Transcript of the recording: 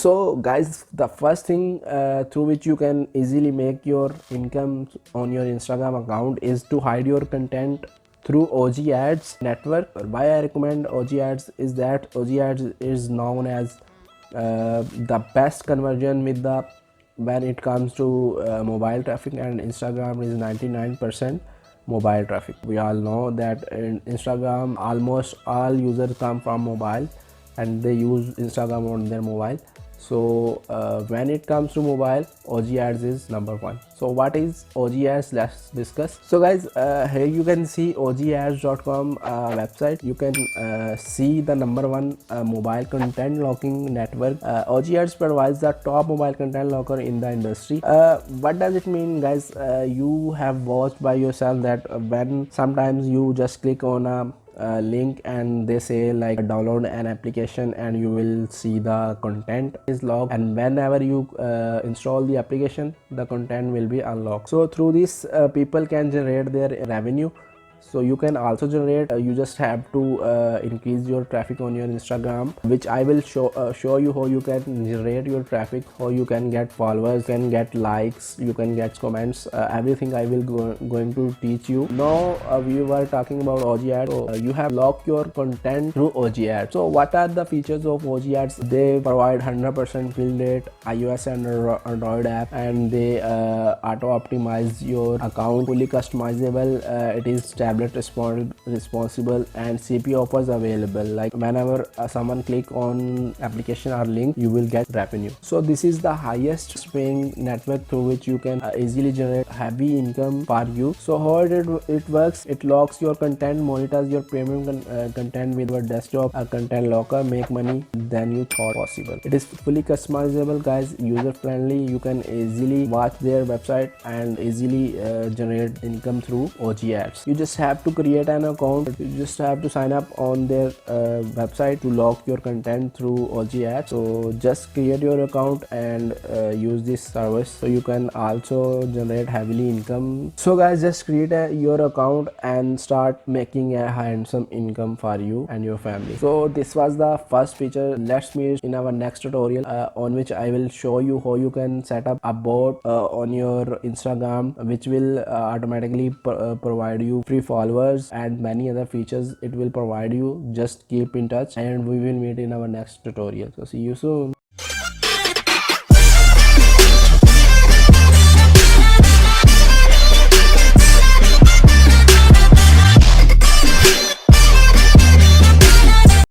So guys, the first thing through which you can easily make your income on your Instagram account is to hide your content through OG ads network. Why I recommend OG ads is that OG ads is known as the best conversion with the when it comes to mobile traffic, and Instagram is 99% mobile traffic. We all know that in Instagram almost all users come from mobile and they use Instagram on their mobile. So when it comes to mobile, OG ads is number one. So what is OG ads? Let's discuss. So guys, here you can see ogads.com website. You can see the number one mobile content locking network. OG ads provides the top mobile content locker in the industry. What does it mean, guys? You have watched by yourself that when sometimes you just click on a link and they say like download an application and you will see the content is locked, and whenever you install the application, the content will be unlocked. So through this people can generate their revenue. So you can also generate, you just have to increase your traffic on your Instagram, which I will show you how you can generate your traffic, how you can get followers, can get likes, you can get comments, everything I will going to teach you. Now we were talking about OG ads. So you have locked your content through OG ads. So what are the features of OG ads? They provide 100% fill rate, iOS and Android app, and they auto optimize your account, fully customizable. It is tablet responsible, and CPA offers available. Like whenever someone click on application or link, you will get revenue. So this is the highest paying network through which you can easily generate heavy income for you. So how it works, it locks your content, monitors your premium content with your desktop content locker, make money than you thought possible. It is fully customizable, guys, user friendly. You can easily watch their website and easily generate income through OG ads. You just have to create an account. You just have to sign up on their website to lock your content through OG ads. So just create your account and use this service, so you can also generate heavily income. So guys, just create your account and start making a handsome income for you and your family. So this was the first feature. Let's meet in our next tutorial on which I will show you how you can set up a bot on your Instagram, which will automatically provide you free followers and many other features it will provide you. Just keep in touch and we will meet in our next tutorial. So see you soon.